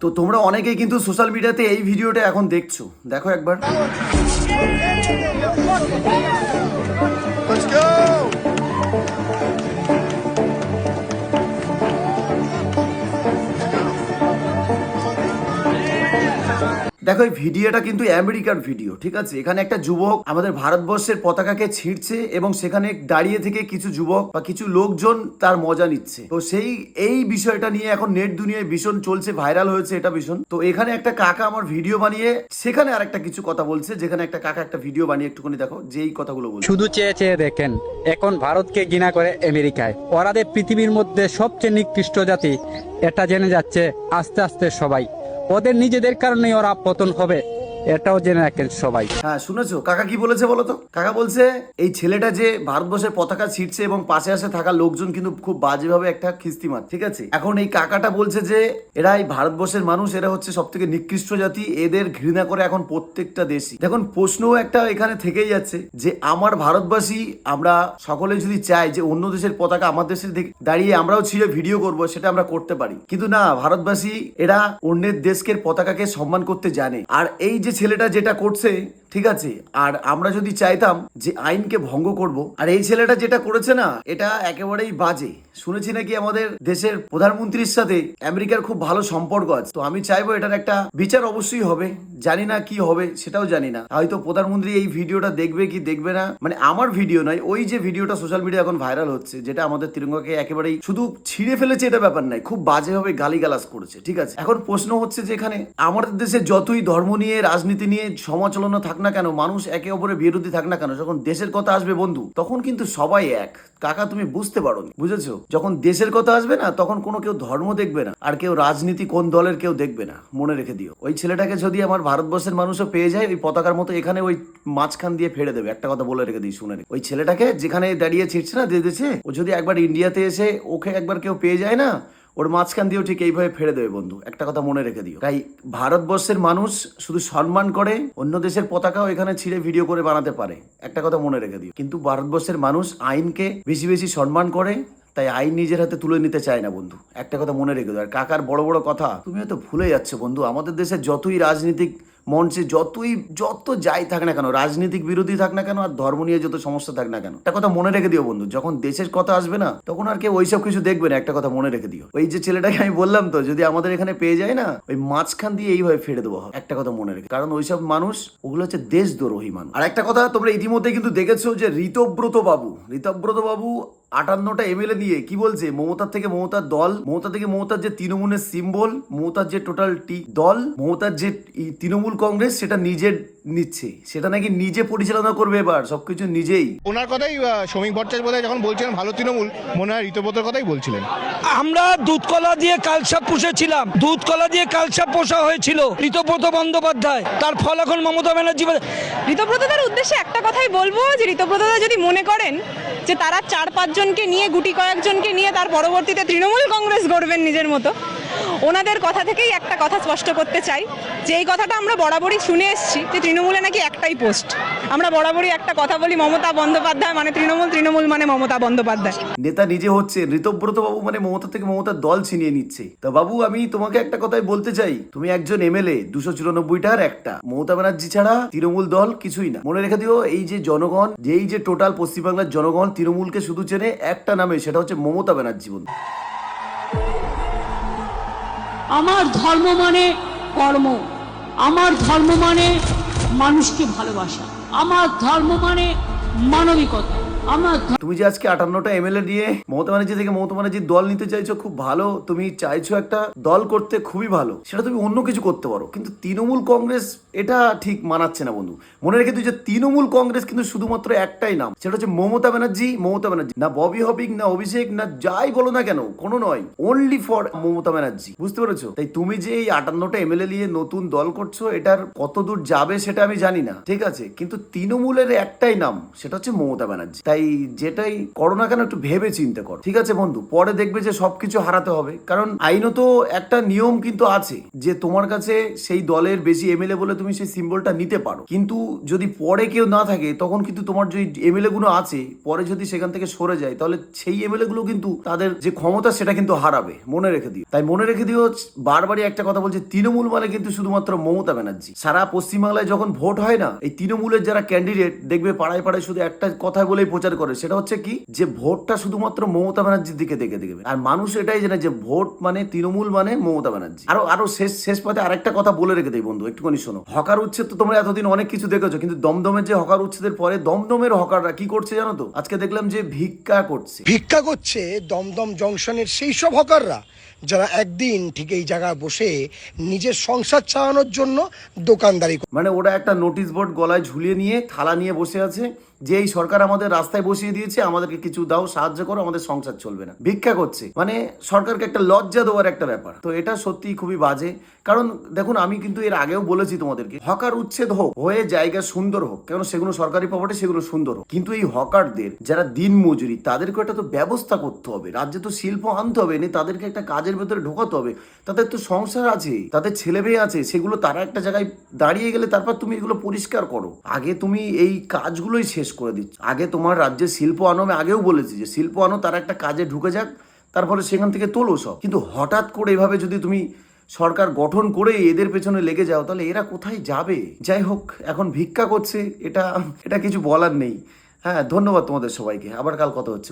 তো তোমরা অনেকেই কিন্তু সোশ্যাল মিডিয়াতে এই ভিডিওটা এখন দেখছো, দেখো একবার। Let's go! দেখো এই ভিডিওটা কিন্তু আমেরিকার ভিডিও, ঠিক আছে। এখানে একটা যুবক আমাদের ভারতবর্ষের পতাকাকে ছিঁড়ছে এবং সেখানে দাঁড়িয়ে থেকে কিছু যুবক বা কিছু লোকজন তার মজা নিচ্ছে। তো এই বিষয়টা নিয়ে এখন নেট দুনিয়ায় ভীষণ চলছে, ভাইরাল হয়েছে এটা ভীষণ। তো এখানে একটা কাকা আমার ভিডিও বানিয়ে সেখানে আর একটা কিছু কথা বলছে, যেখানে একটা কাকা একটা ভিডিও বানিয়ে একটুখানি দেখো যে এই কথাগুলো বলছে। শুধু চেয়ে চেয়ে দেখেন, এখন ভারতকে ঘৃণা করে আমেরিকায়। ওরা যে পৃথিবীর মধ্যে সবচেয়ে নিকৃষ্ট জাতি, এটা জেনে যাচ্ছে আস্তে আস্তে সবাই। ওদের নিজেদের কারণেই ওরা পতন হবে, এটাও জেনে রাখেন সবাই। হ্যাঁ শুনেছো কাকা কি বলেছে বলো তো? কাকা বলছে এই ছেলেটা যে ভারতবর্ষের পতাকা ছিঁড়ছে এবং পাশে আসে থাকা লোকজন কিন্তু খুব বাজেভাবে একটা খিস্তি মার, ঠিক আছে। এখন এই কাকাটা বলছে যে এরা এই ভারতবর্ষের মানুষ, এরা হচ্ছে সব থেকে নিকৃষ্ট জাতি, এদের ঘৃণা করে এখন প্রত্যেকটা দেশই। দেখুন প্রশ্নও একটা এখানে থেকেই যাচ্ছে যে আমার ভারতবাসী আমরা সকলে যদি চাই যে অন্য দেশের পতাকা আমার দেশে দাঁড়িয়ে আমরাও ছিঁড়ে ভিডিও করব, সেটা আমরা করতে পারি, কিন্তু না, ভারতবাসী এরা অন্যের দেশকে পতাকাকে সম্মান করতে জানে। আর এই যে ছেলেটা যেটা করছে, ঠিক আছে, আর আমরা যদি চাইতাম যে আইনকে ভঙ্গ করব, আর এই ছেলেটা যেটা করেছে না, এটা একেবারেই বাজে। শুনেছি নাকি আমাদের দেশের প্রধানমন্ত্রীর সাথে আমেরিকার খুব ভালো সম্পর্ক আছে। তো আমি চাইবো এটার একটা বিচার অবশ্যই হবে, জানি না কি হবে সেটাও জানি না। হয়তো প্রধানমন্ত্রী এই ভিডিওটা দেখবে কি দেখবে না, মানে আমার ভিডিও নয়, ওই যে ভিডিওটা সোশ্যাল মিডিয়া এখন ভাইরাল হচ্ছে, যেটা আমাদের তিরঙ্গাকে একেবারেই শুধু ছিঁড়ে ফেলেছে এটা ব্যাপার নাই, খুব বাজেভাবে গালিগালাজ করেছে, ঠিক আছে। এখন প্রশ্ন হচ্ছে যে এখানে আমাদের দেশে যতই ধর্ম নিয়ে রাজনীতি নিয়ে সমালোচনা থাক না কেন, মানুষ একে অপরের বিরোধী থাক না কেন, যখন দেশের কথা আসবে বন্ধু, তখন কিন্তু সবাই এক। কাকা তুমি বুঝতে পারো, বুঝেছো? যখন দেশের কথা আসবে না, তখন কোনো কেউ ধর্ম দেখবে না, আর কেউ রাজনীতি কোন দলের কেউ দেখবে না, মনে রেখে দিও। ওই ছেলেটাকে যদি আমার ভারতবর্ষের মানুষও পেয়ে যায় ওই পতাকার মতো, এখানে ওই মাঝখান দিয়ে ফেড়ে দেবে, একটা কথা বলে রেখে দিই, শুনে ওই ছেলেটাকে যেখানে দাঁড়িয়ে ছিটছে না দিয়ে দিচ্ছে, ও যদি একবার ইন্ডিয়াতে এসে ওকে একবার কেউ পেয়ে যায় না, ওর মাঝখান দিয়েও ঠিক এইভাবে ফেলে দেবে বন্ধু, একটা কথা মনে রেখে দিও। তাই ভারতবর্ষের মানুষ শুধু সম্মান করে, অন্য দেশের পতাকাও এখানে ছিঁড়ে ভিডিও করে বানাতে পারে, একটা কথা মনে রেখে দিও। কিন্তু ভারতবর্ষের মানুষ আইনকে বেশি বেশি সম্মান করে, তাই আইন নিজের হাতে তুলে নিতে চায় না বন্ধু, একটা কথা মনে রেখে দিও। আর কাকার বড় বড় কথা তুমি হয়তো ভুলে যাচ্ছ বন্ধু। আমাদের দেশে যতই রাজনীতিক মঞ্চে যত যাই থাক না কেন, রাজনীতিক বিরোধী থাক না কেন, আর ধর্ম নিয়ে যত সমস্যা থাক না কেন, একটা কথা মনে রেখে দিও বন্ধু, যখন দেশের কথা আসবে না, তখন আর কেউ ওইসব কিছু দেখবে না, একটা কথা মনে রেখে দিও। ওই যে ছেলেটাকে আমি বললাম তো, যদি আমাদের এখানে পেয়ে যায় না, ওই মাঝখান দিয়ে এইভাবে ফেড়ে দেবো, একটা কথা মনে রেখে। কারণ ওইসব মানুষ, ওগুলো হচ্ছে দেশদ্রোহী মানুষ। আর একটা কথা তোমরা ইতিমধ্যে কিন্তু দেখেছো যে ঋতব্রত বাবু 58টা এমএলএ দিয়ে কি বলছে, মমতার থেকে মমতার দল, মমতা থেকে মমতার যে তৃণমূলের সিম্বল, মমতার যে টোটাল দল, মমতার যে তৃণমূল কংগ্রেস, সেটা নিজের নিচ্ছে, সেটা নাকি নিজে পরিচালনা করবে এবার সবকিছু নিজেই। ওনার কথাই শ্রমিক ভট্টাচার্য বোধহয় যখন বলছিলেন ভালো তৃণমূল, মনে হয় ঋতব্রতের কথাই বলছিলেন। আমরা দুধকলা দিয়ে কালসাপ পুষেছিলাম, দুধকলা দিয়ে কালসাপ পোষা হয়েছিল ঋতব্রত বন্দ্যোপাধ্যায়, তার ফল এখন মমতা ব্যানার্জি। ঋতব্রতদার উদ্দেশ্যে একটা কথাই বলবো, যে ঋতব্রতদা যদি মনে করেন যে তারা 4-5 জনকে নিয়ে, গুটি কয়েকজনকে নিয়ে তার পরবর্তীতে তৃণমূল কংগ্রেস গড়বেন নিজের মতো, ওনাদের কথা থেকেই একটা কথা স্পষ্ট করতে চাই, যে এই কথাটা আমরা বরাবরই শুনে এসেছি যে তৃণমূলে নাকি একটাই পোস্ট। আমরা বরাবরই একটা কথা বলি, মমতা বন্দ্যোপাধ্যায় মানে তৃণমূল, তৃণমূল মানে মমতা বন্দ্যোপাধ্যায়। নেতা নিজে হচ্ছে ঋতব্রত বাবু, মানে মমতা থেকে মমতার দল ছিনিয়ে নিচ্ছে। তো বাবু আমি তোমাকে একটা কথাই বলতে চাই, তুমি একজন এমএলএ, 294টার একটা, মমতা ব্যানার্জি ছাড়া তৃণমূল দল কিছুই না, মনে রেখে দিও। এই যে জনগণ, এই যে টোটাল পশ্চিমবাংলার জনগণ তৃণমূলকে শুধু চেনে একটা নামে, সেটা হচ্ছে মমতা ব্যানার্জি বন্ধু। আমার ধর্ম মানে কর্ম, আমার ধর্ম মানে মানুষকে ভালোবাসা, আমার ধর্ম মানে মানবিকতা, আমার তুমি যে আজকে 58টা এমএলএ দিয়ে মমতা ব্যানার্জি থেকে মমতা ব্যানার্জির দল নিতে চাইছো, খুব ভালো। তুমি চাইছো একটা দল করতে, খুবই ভালো, সেটা তুমি অন্য কিছু করতে পারো, কিন্তু তৃণমূল কংগ্রেস এটা ঠিক মানাচ্ছে না বন্ধু। মনে রেখে দিও যে তৃণমূল কংগ্রেস কিন্তু শুধুমাত্র একটাই নাম, সেটা হচ্ছে মমতা ব্যানার্জি। মমতা ব্যানার্জি না ববি হপিং, না অভিষেক, না যাই বলো না কেন, কোনো নয়, অনলি ফর মমতা ব্যানার্জি, বুঝতে পেরেছো? তাই তুমি যে এই 58টা এমএলএ নিয়ে নতুন দল করছো, এটার কত দূর যাবে সেটা আমি জানি না, ঠিক আছে, কিন্তু তৃণমূলের একটাই নাম, সেটা হচ্ছে মমতা ব্যানার্জি। তাই তাই যেটাই করো না কেন একটু ভেবে চিন্তে করো, ঠিক আছে বন্ধু? পরে দেখবে যে সবকিছু হারাতে হবে, কারণ আইনত একটা নিয়ম কিন্তু আছে যে তোমার কাছে সেই দলের বেশি এমএলএ বলে তুমি সেই সিম্বলটা নিতে পারো, কিন্তু যদি পরে কেউ না থাকে তখন কিন্তু তোমার যে এমএলএ গুলো আছে পরে যদি সেখান থেকে সরে যায় তাহলে সেই এমএলএ গুলো কিন্তু তাদের যে ক্ষমতা সেটা কিন্তু হারাবে, মনে রেখে দিও। তাই মনে রেখে দিও, বারবারই একটা কথা বলছে, তৃণমূল মানে কিন্তু শুধুমাত্র মমতা ব্যানার্জি। সারা পশ্চিমবাংলায় যখন ভোট হয় না, এই তৃণমূলের যারা ক্যান্ডিডেট দেখবে পাড়ায় পাড়ায় শুধু একটা কথা বলেই প্রচার করে, সেটা হচ্ছে কি, যে ভোটটা শুধুমাত্র মমতা ব্যানার্জির দিকে দেখে দেখবে। আর মানুষ এটাই জানে যে ভোট মানে তৃণমূল মানে মমতা ব্যানার্জি। আরো শেষ পাতে আরেকটা কথা বলে রেখে দেই বন্ধু, একটুখানি শোনো। হকার উচ্ছেদ তো তোমরা এতদিন অনেক কিছু দেখেছো, কিন্তু দমদমের যে হকার উচ্ছেদের পরে দমদমের হকাররা কি করছে জানো তো? আজকে দেখলাম যে ভিক্ষা করছে। ভিক্ষা করছে দমদম জংশনের সেই সব হকাররা যারা একদিন ঠিক এই জায়গায় বসে নিজের সংসার চালানোর জন্য দোকানদারি মানে ওরা একটা নোটিশ বোর্ড গলায় ঝুলিয়ে নিয়ে থালা নিয়ে বসে আছে যে এই সরকার আমাদের রাস্তায় বসিয়ে দিয়েছে, আমাদেরকে কিছু দাও, সাহায্য করো, আমাদের সংসার চলবে না। ভিক্ষা করছে, মানে সরকারকে একটা লজ্জা দেওয়ার একটা ব্যাপার। তো এটা সত্যি খুবই বাজে। কারণ দেখুন, আমি কিন্তু এর আগেও বলেছি তোমাদেরকে, হকার উচ্ছেদ হোক, হয়ে জায়গা সুন্দর হোক, কারণ সেগুলো সরকারি প্রপার্টি, সেগুলো সুন্দর হোক, কিন্তু এই হকারদের যারা দিন মজুরি, তাদেরকে একটা তো ব্যবস্থা করতে হবে। রাজ্যে তো শিল্প আনতে হবে, তাদেরকে একটা কাজের ভেতরে ঢোকাতে হবে। তাদের তো সংসার আছে, তাদের ছেলে মেয়ে আছে, সেগুলো তারা একটা জায়গায় দাঁড়িয়ে গেলে তারপর তুমি এগুলো পরিষ্কার করো। আগে তুমি এই কাজগুলোই শেষ করে দিচ্ছ। আগে তোমার রাজ্যে শিল্প আনো, আমি আগেও বলেছি যে শিল্প আনো, তারা একটা কাজে ঢুকে যাক, তারপরে সেখান থেকে তোলো সব। কিন্তু হঠাৎ করে এভাবে যদি তুমি সরকার গঠন করে এদের পেছনে লেগে যাও, তাহলে এরা কোথায় যাবে? যাই হোক, এখন ভিক্ষা করছে, এটা কিছু বলার নেই। হ্যাঁ, ধন্যবাদ তোমাদের সবাইকে। আবার কাল কথা হচ্ছে।